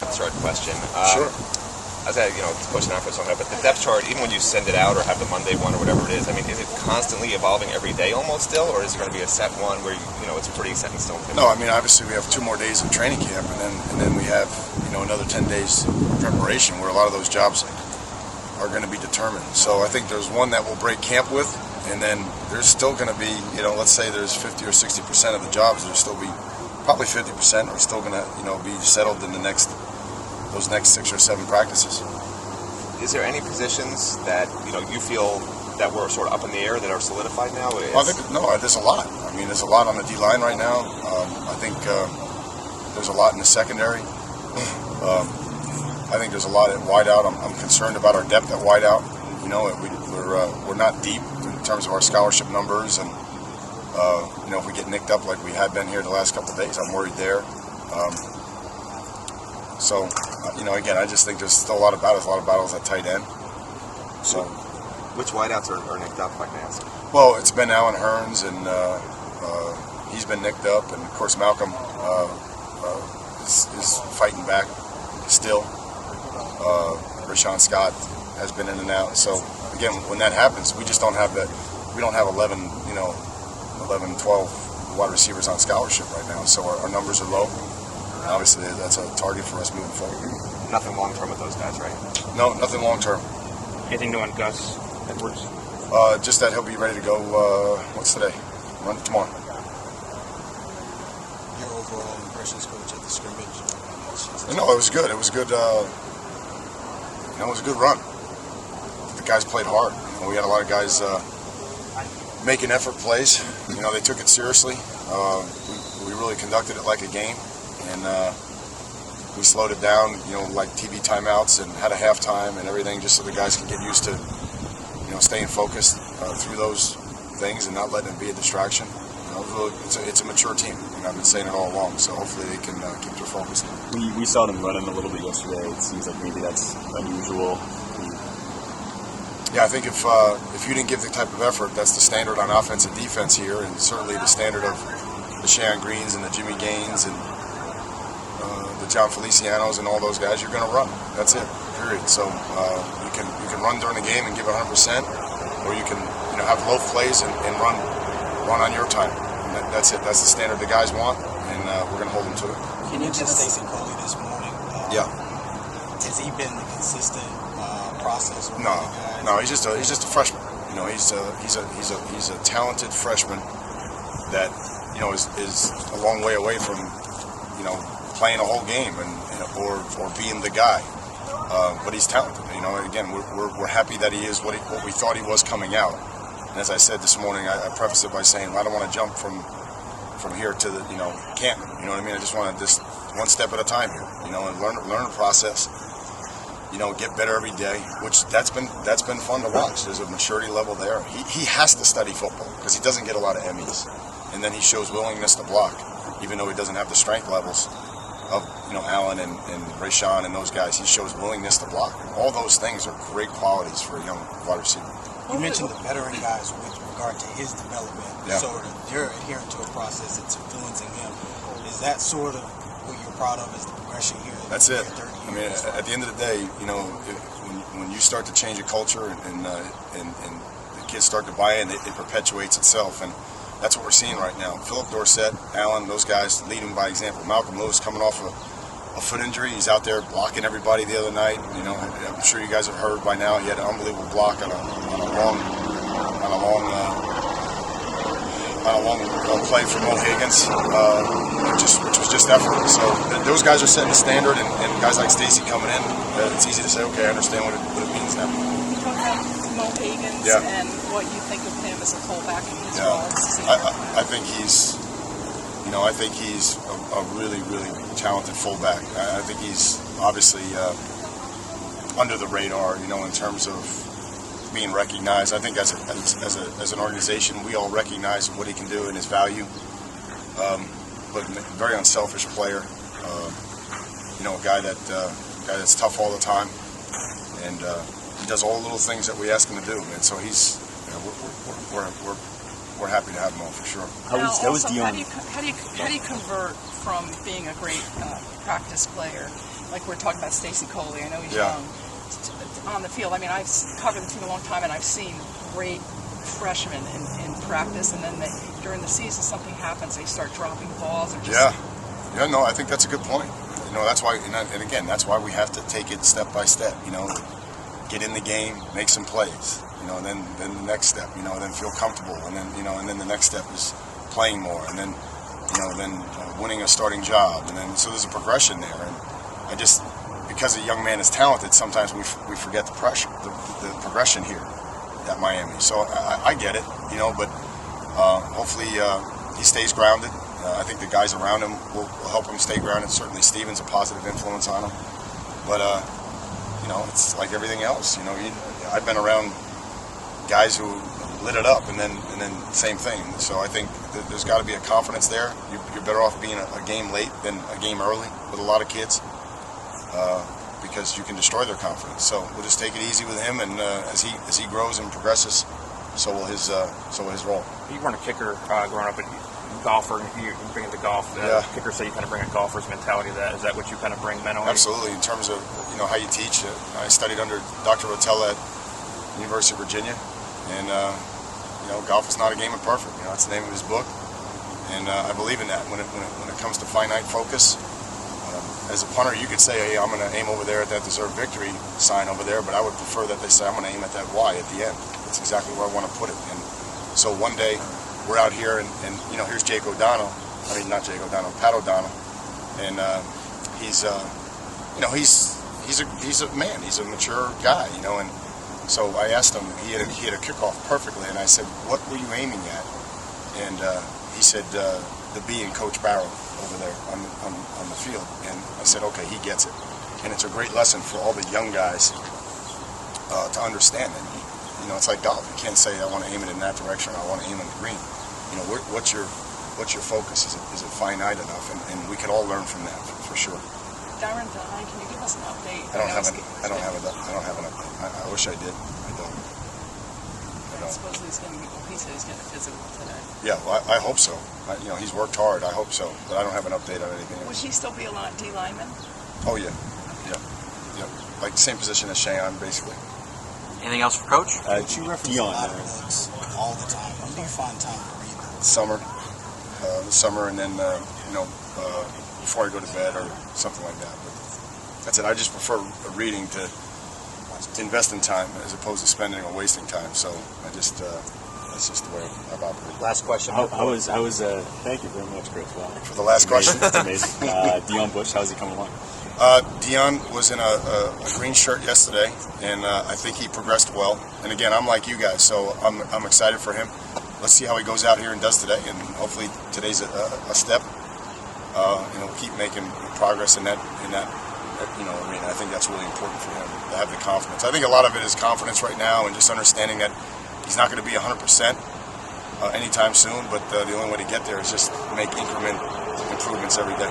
Start question. Sure. I was pushing out for something, but the depth chart, even when you send it out or have the Monday one or whatever it is, I mean, is it constantly evolving every day almost still, or is it going to be a set one where it's pretty set in stone? No, I mean, obviously we have 2 more days of training camp, and then we have another 10 days preparation where a lot of those jobs are going to be determined. So I think there's one that we'll break camp with, and then there's still going to be, let's say there's 50 or 60% of the jobs, there'll still be probably 50% are still going to be settled in those next 6 or 7 practices. Is there any positions that you feel that were sort of up in the air that are solidified now? There's a lot. I mean, there's a lot on the D line right now. I think there's a lot in the secondary. I think there's a lot at wideout. I'm concerned about our depth at wideout. We're not deep in terms of our scholarship numbers, and if we get nicked up like we have been here the last couple of days, I'm worried there. Again, I just think there's still a lot of battles at tight end. So, which wideouts are nicked up, if I can ask? Well, it's been Alan Hearns, and he's been nicked up, and of course Malcolm is fighting back still. Rashawn Scott has been in and out. So again, when that happens, we just don't have that. We don't have 11, 12 wide receivers on scholarship right now. So our numbers are low. And obviously, that's a target for us moving forward. Nothing long term with those guys, right? No, nothing long term. Anything new on Gus Edwards? Just that he'll be ready to go. What's today? Run tomorrow. Your overall impressions, coach, at the scrimmage? No, it was good. It was good. It was a good run. The guys played hard. We had a lot of guys making effort plays. They took it seriously. We really conducted it like a game, and we slowed it down. Like TV timeouts, and had a halftime and everything, just so the guys can get used to, staying focused through those things and not letting it be a distraction. It's a mature team, and I've been saying it all along. So hopefully they can keep their focus. We saw them running a little bit yesterday. It seems like maybe that's unusual. Yeah, I think if you didn't give the type of effort, that's the standard on offense and defense here, and certainly the standard of the Shea Greens and the Jimmy Gaines and the John Felicianos and all those guys. You're going to run. That's it. Period. So you can run during the game and give 100%, or you can have low plays and run on your time. And that's it. That's the standard the guys want, and we're going to hold them to it. You mentioned Stacy Coley this morning. Yeah. Has he been the consistent process? No, he's just a freshman. He's a talented freshman that is a long way away from playing a whole game or being the guy. But he's talented. Again, we're happy that he is what we thought he was coming out. And as I said this morning, I prefaced it by saying I don't want to jump from here to the Canton. You know what I mean? I just want to just one step at a time here. And learn the process. Get better every day, which that's been fun to watch. There's a maturity level there. He has to study football because he doesn't get a lot of Emmys, and then he shows willingness to block, even though he doesn't have the strength levels of Allen and Rashawn and those guys. He shows willingness to block. All those things are great qualities for a young wide receiver. You mentioned the veteran guys with regard to his development. Yeah. Sort of, you're adhering to a process that's influencing him. Is that sort of what you're proud of? Is the progression here? That's it. I mean, at the end of the day, when you start to change a culture and the kids start to buy in, it perpetuates itself, and that's what we're seeing right now. Philip Dorsett, Allen, those guys leading by example. Malcolm Lewis coming off a foot injury, he's out there blocking everybody the other night. I'm sure you guys have heard by now. He had an unbelievable block on a long play for Mo Higgins, which was just effort. So those guys are setting the standard, and guys like Stacy coming in, it's easy to say, okay, I understand what it means now. You talk about Mo Higgins and what you think of him as a fullback in his role. I think he's a really, really talented fullback. I think he's obviously under the radar, in terms of being recognized. I think as an organization, we all recognize what he can do and his value. But very unselfish player. A guy that's tough all the time, and he does all the little things that we ask him to do. And so he's, we're happy to have him on for sure. How do you convert from being a great practice player like we're talking about Stacy Coley. I know he's Yeah. young. On the field, I mean, I've covered the team a long time, and I've seen great freshmen in practice, and then during the season something happens, they start dropping balls or just Yeah, no, I think that's a good point. You know, that's why, and again, that's why we have to take it step by step. You know, get in the game, make some plays. You know, and then the next step. You know, then feel comfortable, and then and then the next step is playing more, and then winning a starting job, and then so there's a progression there. And I just, because a young man is talented, sometimes we forget the pressure, the progression here at Miami. So I get it, but hopefully he stays grounded. I think the guys around him will help him stay grounded. Certainly Steven's a positive influence on him. But, it's like everything else. I've been around guys who lit it up and then same thing. So I think there's got to be a confidence there. You're better off being a game late than a game early with a lot of kids. Because you can destroy their confidence. So we'll just take it easy with him, and as he grows and progresses, so will his role. You weren't a kicker growing up, but golfer. You bring it to golf. Yeah. Kickers say you kind of bring a golfer's mentality to that. Is that what you kind of bring mentally? Absolutely. In terms of how you teach, I studied under Dr. Rotella at University of Virginia, and golf is not a game of perfect. That's the name of his book, and I believe in that. When it comes to finite focus. As a punter, you could say, hey, I'm going to aim over there at that deserved victory sign over there, but I would prefer that they say, I'm going to aim at that Y at the end. That's exactly where I want to put it. And so one day, we're out here, and here's Jake O'Donnell. I mean, not Jake O'Donnell, Pat O'Donnell. And he's a man. He's a mature guy, And so I asked him, he had a kickoff perfectly, and I said, what were you aiming at? And he said, the B in Coach Barrow over there on the field. And I said, okay, he gets it. And it's a great lesson for all the young guys to understand it. It's like golf. You can't say, I want to aim it in that direction, or I want to aim on the green. What's your focus? Is it finite enough? And we can all learn from that, for sure. Darren Devine, can you give us an update? I don't have an update. I wish I did. I don't. Supposedly he said he's getting a physical today. Yeah, well, I hope so. He's worked hard. I hope so, but I don't have an update on anything else. Would he still be a D lineman? Oh yeah, like same position as Cheyenne, basically. Anything else for Coach? You reference a lot of books all the time. When do you find time to read them? The summer, and then before I go to bed or something like that. But that's it. I just prefer reading to invest in time as opposed to spending or wasting time. So I just that's just the way I've operated. Last question. How was thank you very much, Chris. Wow. For the last question, It's amazing. Dion Bush, how's he coming along? Dion was in a green shirt yesterday, and I think he progressed well. And again, I'm like you guys, so I'm excited for him. Let's see how he goes out here and does today, and hopefully today's a step. Keep making progress in that arena. I think that's really important for him to have the confidence. I think a lot of it is confidence right now, and just understanding that he's not going to be 100% anytime soon. But the only way to get there is just make increment improvements every day.